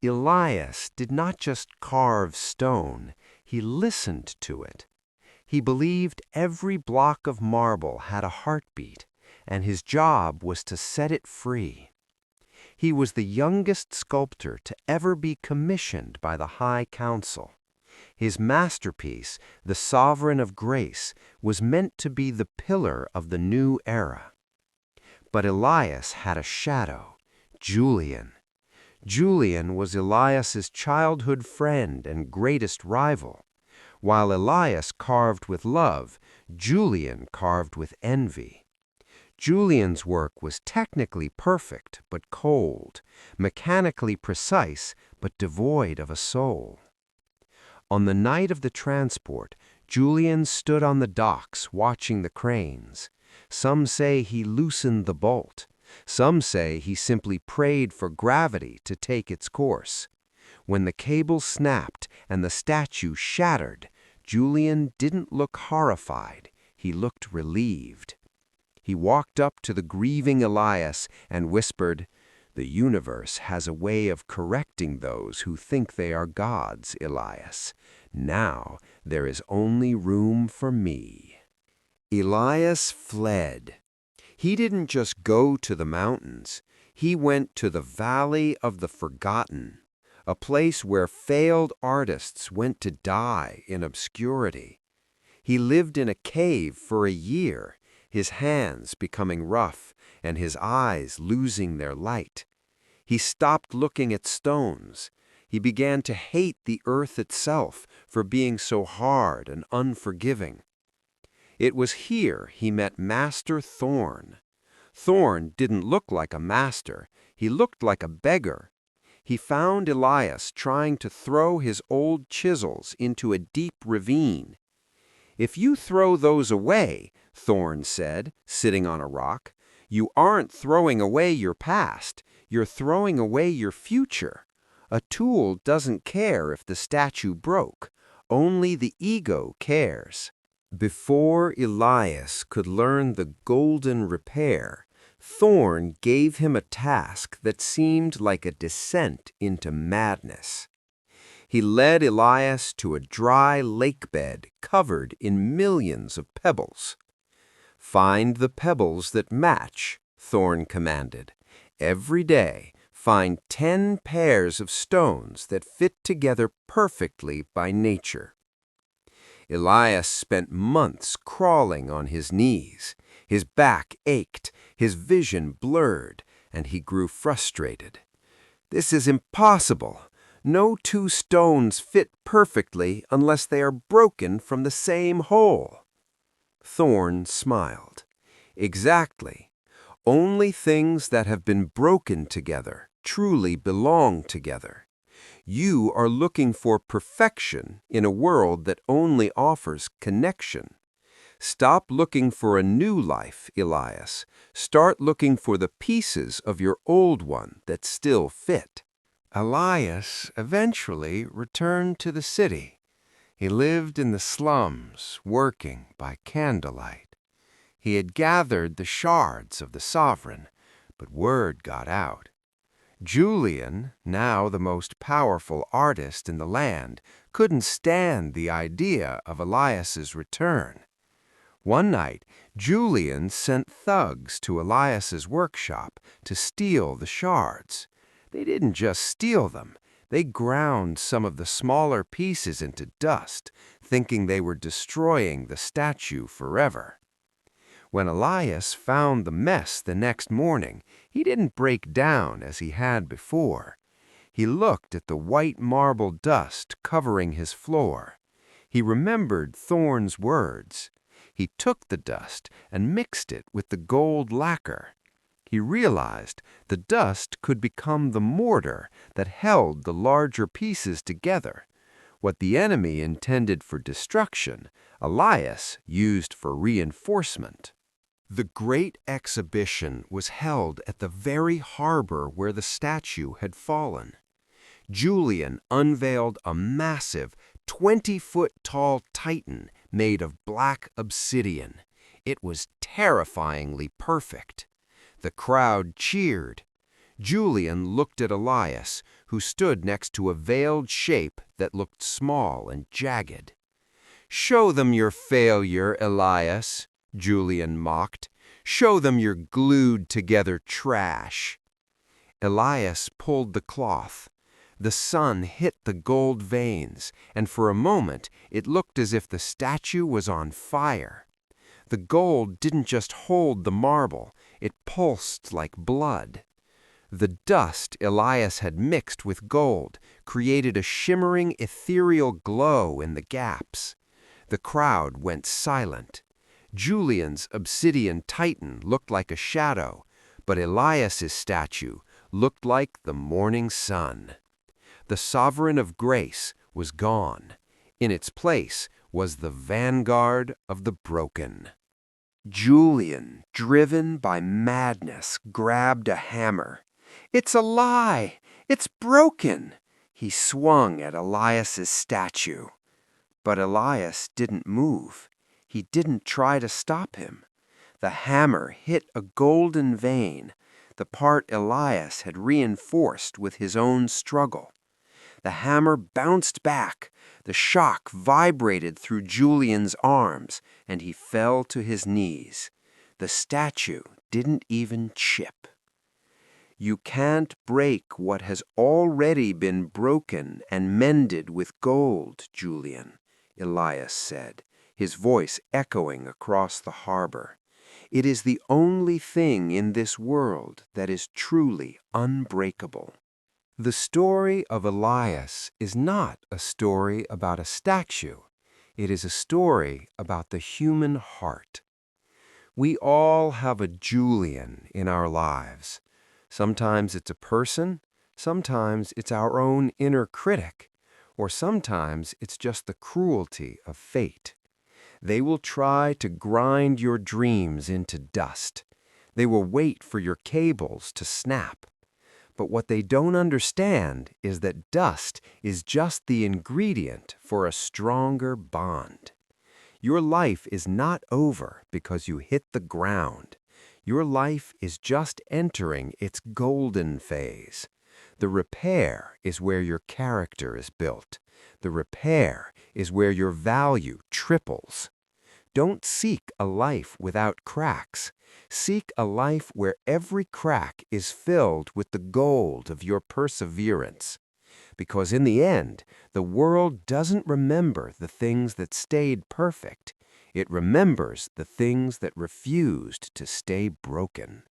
Elias did not just carve stone, he listened to it. He believed every block of marble had a heartbeat, and his job was to set it free. He was the youngest sculptor to ever be commissioned by the High Council. His masterpiece, the Sovereign of Grace, was meant to be the pillar of the new era. But Elias had a shadow, Julian. Julian was Elias's childhood friend and greatest rival. While Elias carved with love, Julian carved with envy. Julian's work was technically perfect but cold, mechanically precise but devoid of a soul. On the night of the transport, Julian stood on the docks watching the cranes. Some say he loosened the bolt. Some say he simply prayed for gravity to take its course. When the cable snapped and the statue shattered, Julian didn't look horrified. He looked relieved. He walked up to the grieving Elias and whispered, "The universe has a way of correcting those who think they are gods, Elias. Now there is only room for me." Elias fled. He didn't just go to the mountains. He went to the Valley of the Forgotten, a place where failed artists went to die in obscurity. He lived in a cave for a year, his hands becoming rough and his eyes losing their light. He stopped looking at stones. He began to hate the earth itself for being so hard and unforgiving. It was here he met Master Thorn. Thorn didn't look like a master. He looked like a beggar. He found Elias trying to throw his old chisels into a deep ravine. "If you throw those away," Thorn said, sitting on a rock, "you aren't throwing away your past. You're throwing away your future. A tool doesn't care if the statue broke. Only the ego cares." Before Elias could learn the golden repair, Thorn gave him a task that seemed like a descent into madness. He led Elias to a dry lake bed covered in millions of pebbles. "Find the pebbles that match," Thorn commanded. "Every day, find 10 pairs of stones that fit together perfectly by nature." Elias spent months crawling on his knees. His back ached, his vision blurred, and he grew frustrated. "This is impossible. No two stones fit perfectly unless they are broken from the same hole." Thorn smiled. "Exactly. Only things that have been broken together truly belong together. You are looking for perfection in a world that only offers connection. Stop looking for a new life, Elias. Start looking for the pieces of your old one that still fit." Elias eventually returned to the city. He lived in the slums, working by candlelight. He had gathered the shards of the sovereign, but word got out. Julian, now the most powerful artist in the land, couldn't stand the idea of Elias's return. One night, Julian sent thugs to Elias's workshop to steal the shards. They didn't just steal them. They ground some of the smaller pieces into dust, thinking they were destroying the statue forever. When Elias found the mess the next morning, he didn't break down as he had before. He looked at the white marble dust covering his floor. He remembered Thorn's words. He took the dust and mixed it with the gold lacquer. He realized the dust could become the mortar that held the larger pieces together. What the enemy intended for destruction, Elias used for reinforcement. The great exhibition was held at the very harbor where the statue had fallen. Julian unveiled a massive 20-foot-tall titan made of black obsidian. It was terrifyingly perfect. The crowd cheered. Julian looked at Elias, who stood next to a veiled shape that looked small and jagged. "Show them your failure, Elias," Julian mocked. "Show them your glued-together trash." Elias pulled the cloth. The sun hit the gold veins, and for a moment it looked as if the statue was on fire. The gold didn't just hold the marble, it pulsed like blood. The dust Elias had mixed with gold created a shimmering ethereal glow in the gaps. The crowd went silent. Julian's obsidian titan looked like a shadow, but Elias's statue looked like the morning sun. The sovereign of grace was gone. In its place was the vanguard of the broken. Julian, driven by madness, grabbed a hammer. "It's a lie! It's broken!" He swung at Elias's statue. But Elias didn't move. He didn't try to stop him. The hammer hit a golden vein, the part Elias had reinforced with his own struggle. The hammer bounced back. The shock vibrated through Julian's arms, and he fell to his knees. The statue didn't even chip. "You can't break what has already been broken and mended with gold, Julian," Elias said, his voice echoing across the harbor. "It is the only thing in this world that is truly unbreakable." The story of Elias is not a story about a statue. It is a story about the human heart. We all have a Julian in our lives. Sometimes it's a person, sometimes it's our own inner critic, or sometimes it's just the cruelty of fate. They will try to grind your dreams into dust. They will wait for your cables to snap. But what they don't understand is that dust is just the ingredient for a stronger bond. Your life is not over because you hit the ground. Your life is just entering its golden phase. The repair is where your character is built. The repair is where your value triples. Don't seek a life without cracks. Seek a life where every crack is filled with the gold of your perseverance. Because in the end, the world doesn't remember the things that stayed perfect. It remembers the things that refused to stay broken.